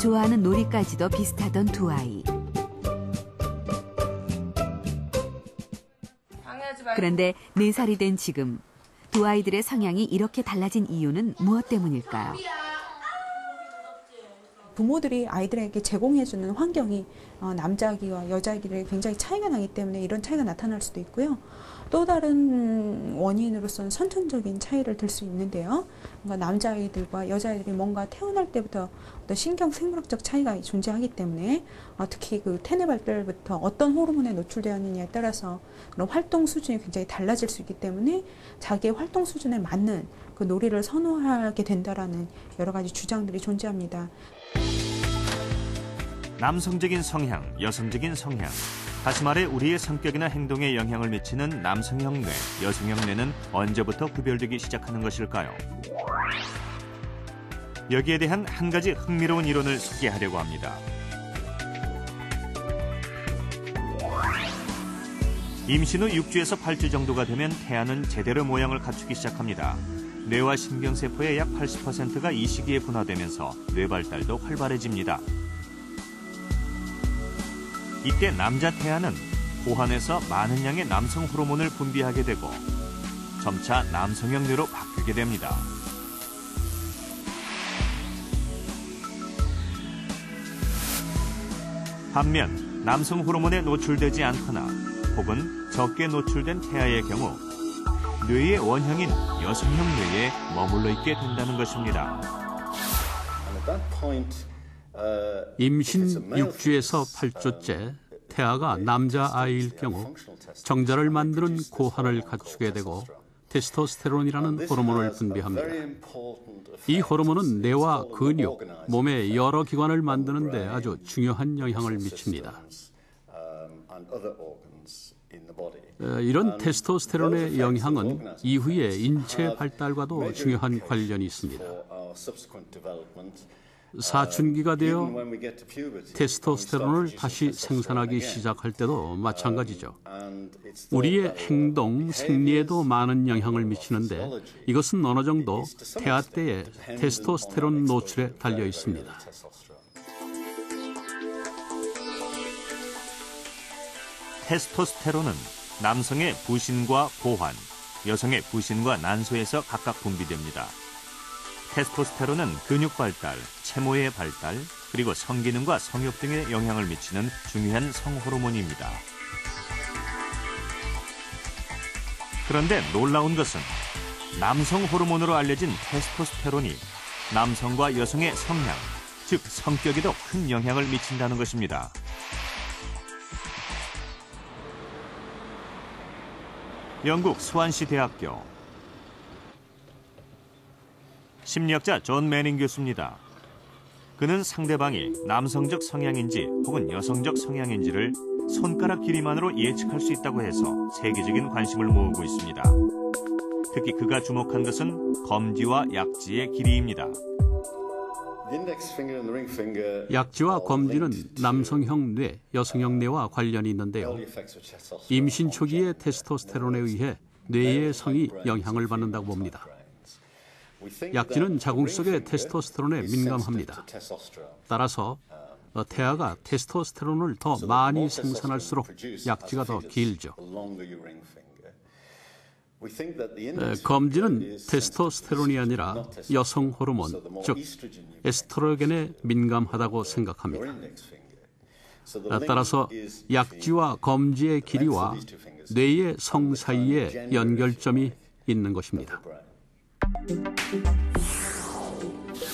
좋아하는 놀이까지도 비슷하던 두 아이. 그런데 4살이 된 지금 두 아이들의 성향이 이렇게 달라진 이유는 무엇 때문일까요? 부모들이 아이들에게 제공해주는 환경이 남자아기와 여자아기를 굉장히 차이가 나기 때문에 이런 차이가 나타날 수도 있고요. 또 다른 원인으로서는 선천적인 차이를 들 수 있는데요. 그러니까 남자아이들과 여자아이들이 뭔가 태어날 때부터 어떤 신경생물학적 차이가 존재하기 때문에 특히 그 태내 발달부터 어떤 호르몬에 노출되었느냐에 따라서 그런 활동 수준이 굉장히 달라질 수 있기 때문에 자기의 활동 수준에 맞는 그 놀이를 선호하게 된다라는 여러 가지 주장들이 존재합니다. 남성적인 성향, 여성적인 성향. 다시 말해 우리의 성격이나 행동에 영향을 미치는 남성형 뇌, 여성형 뇌는 언제부터 구별되기 시작하는 것일까요? 여기에 대한 한 가지 흥미로운 이론을 소개하려고 합니다. 임신 후 6주에서 8주 정도가 되면 태아는 제대로 모양을 갖추기 시작합니다. 뇌와 신경세포의 약 80%가 이 시기에 분화되면서 뇌 발달도 활발해집니다. 이때 남자 태아는 고환에서 많은 양의 남성 호르몬을 분비하게 되고 점차 남성형 뇌로 바뀌게 됩니다. 반면 남성 호르몬에 노출되지 않거나 혹은 적게 노출된 태아의 경우 뇌의 원형인 여성형 뇌에 머물러 있게 된다는 것입니다. 임신 6주에서 8주째 태아가 남자아이일 경우 정자를 만드는 고환을 갖추게 되고 테스토스테론이라는 호르몬을 분비합니다. 이 호르몬은 뇌와 근육, 몸의 여러 기관을 만드는 데 아주 중요한 영향을 미칩니다. 이런 테스토스테론의 영향은 이후의 인체 발달과도 중요한 관련이 있습니다. 사춘기가 되어 테스토스테론을 다시 생산하기 시작할 때도 마찬가지죠. 우리의 행동, 생리에도 많은 영향을 미치는데 이것은 어느 정도 태아 때의 테스토스테론 노출에 달려 있습니다. 테스토스테론은 남성의 부신과 고환, 여성의 부신과 난소에서 각각 분비됩니다. 테스토스테론은 근육 발달, 채모의 발달, 그리고 성기능과 성욕 등에 영향을 미치는 중요한 성호르몬입니다. 그런데 놀라운 것은 남성 호르몬으로 알려진 테스토스테론이 남성과 여성의 성향, 즉 성격에도 큰 영향을 미친다는 것입니다. 영국 스완시 대학교 심리학자 존 매닝 교수입니다. 그는 상대방이 남성적 성향인지 혹은 여성적 성향인지를 손가락 길이만으로 예측할 수 있다고 해서 세계적인 관심을 모으고 있습니다. 특히 그가 주목한 것은 검지와 약지의 길이입니다. 약지와 검지는 남성형 뇌, 여성형 뇌와 관련이 있는데요. 임신 초기의 테스토스테론에 의해 뇌의 성이 영향을 받는다고 봅니다. 약지는 자궁 속의 테스토스테론에 민감합니다. 따라서 태아가 테스토스테론을 더 많이 생산할수록 약지가 더 길죠. 검지는 테스토스테론이 아니라 여성 호르몬, 즉 에스트로겐에 민감하다고 생각합니다. 따라서 약지와 검지의 길이와 뇌의 성 사이에 연결점이 있는 것입니다.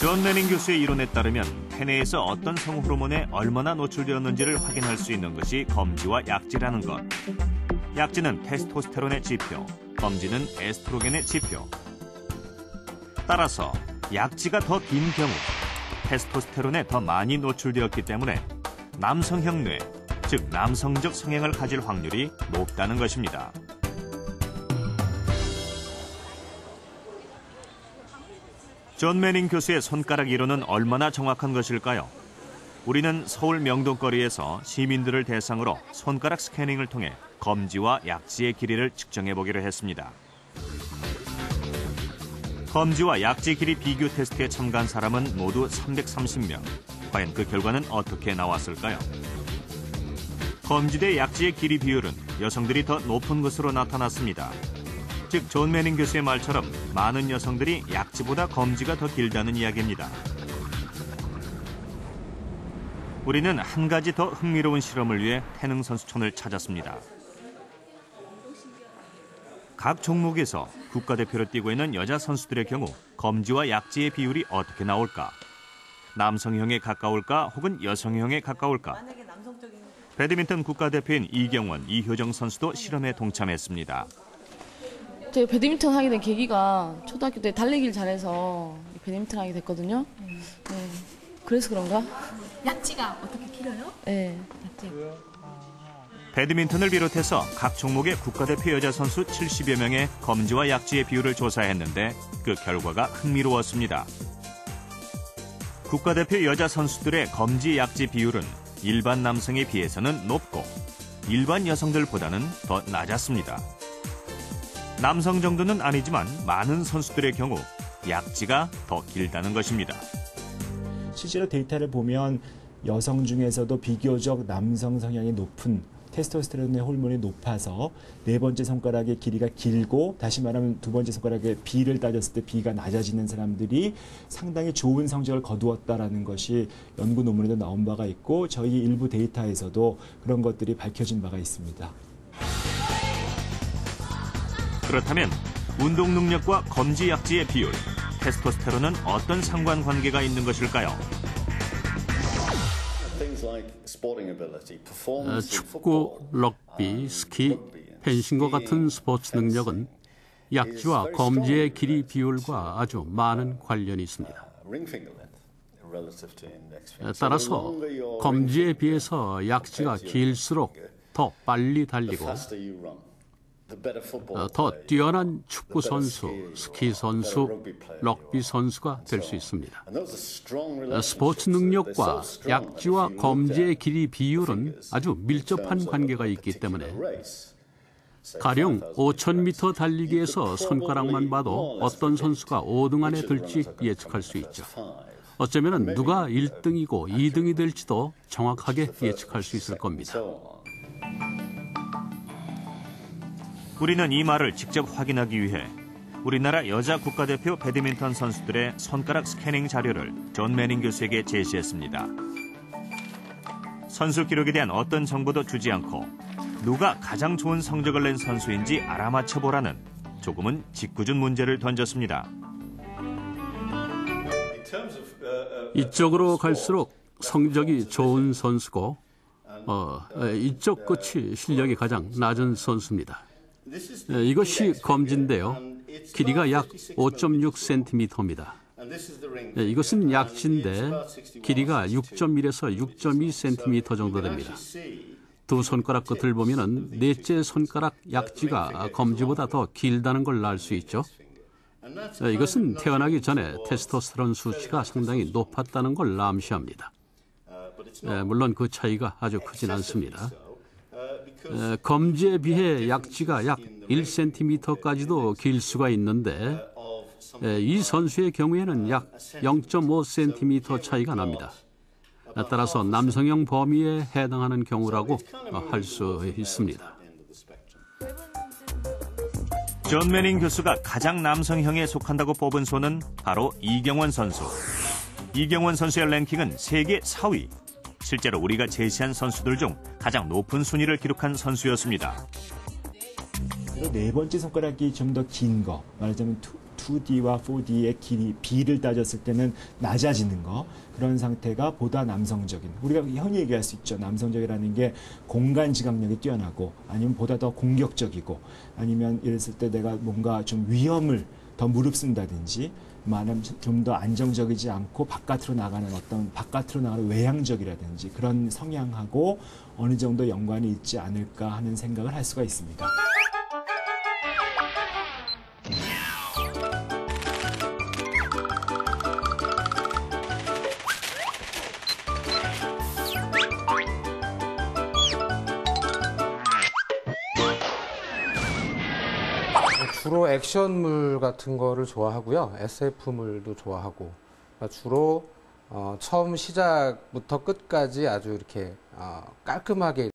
존 매닝 교수의 이론에 따르면 태내에서 어떤 성호르몬에 얼마나 노출되었는지를 확인할 수 있는 것이 검지와 약지라는 것. 약지는 테스토스테론의 지표, 검지는 에스트로겐의 지표. 따라서 약지가 더 긴 경우 테스토스테론에 더 많이 노출되었기 때문에 남성형 뇌, 즉 남성적 성향을 가질 확률이 높다는 것입니다. 존 매닝 교수의 손가락 이론은 얼마나 정확한 것일까요? 우리는 서울 명동거리에서 시민들을 대상으로 손가락 스캐닝을 통해 검지와 약지의 길이를 측정해보기로 했습니다. 검지와 약지 길이 비교 테스트에 참가한 사람은 모두 330명. 과연 그 결과는 어떻게 나왔을까요? 검지대 약지의 길이 비율은 여성들이 더 높은 것으로 나타났습니다. 즉, 존 매닝 교수의 말처럼 많은 여성들이 약지보다 검지가 더 길다는 이야기입니다. 우리는 한 가지 더 흥미로운 실험을 위해 태능 선수촌을 찾았습니다. 각 종목에서 국가대표로 뛰고 있는 여자 선수들의 경우 검지와 약지의 비율이 어떻게 나올까? 남성형에 가까울까 혹은 여성형에 가까울까? 배드민턴 국가대표인 이경원, 이효정 선수도 실험에 동참했습니다. 제가 배드민턴 하게 된 계기가 초등학교 때 달리기를 잘해서 배드민턴 하게 됐거든요. 네. 그래서 그런가? 약지가 어떻게 길어요? 네, 약지. 배드민턴을 비롯해서 각 종목의 국가대표 여자 선수 70여 명의 검지와 약지의 비율을 조사했는데 그 결과가 흥미로웠습니다. 국가대표 여자 선수들의 검지 약지 비율은 일반 남성에 비해서는 높고 일반 여성들보다는 더 낮았습니다. 남성 정도는 아니지만 많은 선수들의 경우 약지가 더 길다는 것입니다. 실제로 데이터를 보면 여성 중에서도 비교적 남성 성향이 높은 테스토스테론의 호르몬이 높아서 네 번째 손가락의 길이가 길고, 다시 말하면 두 번째 손가락의 B를 따졌을 때 B가 낮아지는 사람들이 상당히 좋은 성적을 거두었다라는 것이 연구 논문에도 나온 바가 있고, 저희 일부 데이터에서도 그런 것들이 밝혀진 바가 있습니다. 그렇다면 운동 능력과 검지 약지의 비율, 테스토스테론은 어떤 상관관계가 있는 것일까요? 축구, 럭비, 스키, 펜싱과 같은 스포츠 능력은 약지와 검지의 길이 비율과 아주 많은 관련이 있습니다. 따라서 검지에 비해서 약지가 길수록 더 빨리 달리고 더 뛰어난 축구 선수, 스키 선수, 럭비 선수가 될 수 있습니다. 스포츠 능력과 약지와 검지의 길이 비율은 아주 밀접한 관계가 있기 때문에 가령 5,000m 달리기에서 손가락만 봐도 어떤 선수가 5등 안에 들지 예측할 수 있죠. 어쩌면 누가 1등이고 2등이 될지도 정확하게 예측할 수 있을 겁니다. 우리는 이 말을 직접 확인하기 위해 우리나라 여자 국가대표 배드민턴 선수들의 손가락 스캐닝 자료를 존 매닝 교수에게 제시했습니다. 선수 기록에 대한 어떤 정보도 주지 않고 누가 가장 좋은 성적을 낸 선수인지 알아맞혀보라는 조금은 짓궂은 문제를 던졌습니다. 이쪽으로 갈수록 성적이 좋은 선수고 이쪽 끝이 실력이 가장 낮은 선수입니다. 이것이 검지인데요. 길이가 약 5.6cm입니다. 이것은 약지인데 길이가 6.1에서 6.2cm 정도 됩니다. 두 손가락 끝을 보면 넷째 손가락 약지가 검지보다 더 길다는 걸 알 수 있죠. 이것은 태어나기 전에 테스토스테론 수치가 상당히 높았다는 걸 암시합니다. 물론 그 차이가 아주 크진 않습니다. 검지에 비해 약지가 약 1cm까지도 길 수가 있는데 이 선수의 경우에는 약 0.5cm 차이가 납니다. 따라서 남성형 범위에 해당하는 경우라고 할 수 있습니다. 존 매닝 교수가 가장 남성형에 속한다고 뽑은 손은 바로 이경원 선수. 이경원 선수의 랭킹은 세계 4위. 실제로 우리가 제시한 선수들 중 가장 높은 순위를 기록한 선수였습니다. 네 번째 손가락이 좀 더 긴 거, 말하자면 2D와 4D의 길이, B를 따졌을 때는 낮아지는 거, 그런 상태가 보다 남성적인, 우리가 흔히 얘기할 수 있죠. 남성적이라는 게 공간 지각력이 뛰어나고, 아니면 보다 더 공격적이고, 아니면 이랬을 때 내가 뭔가 좀 위험을 더 무릅쓴다든지, 말하면 좀 더 안정적이지 않고 바깥으로 나가는 외향적이라든지 그런 성향하고 어느 정도 연관이 있지 않을까 하는 생각을 할 수가 있습니다. 주로 액션물 같은 거를 좋아하고요. SF물도 좋아하고. 주로 처음 시작부터 끝까지 아주 이렇게 깔끔하게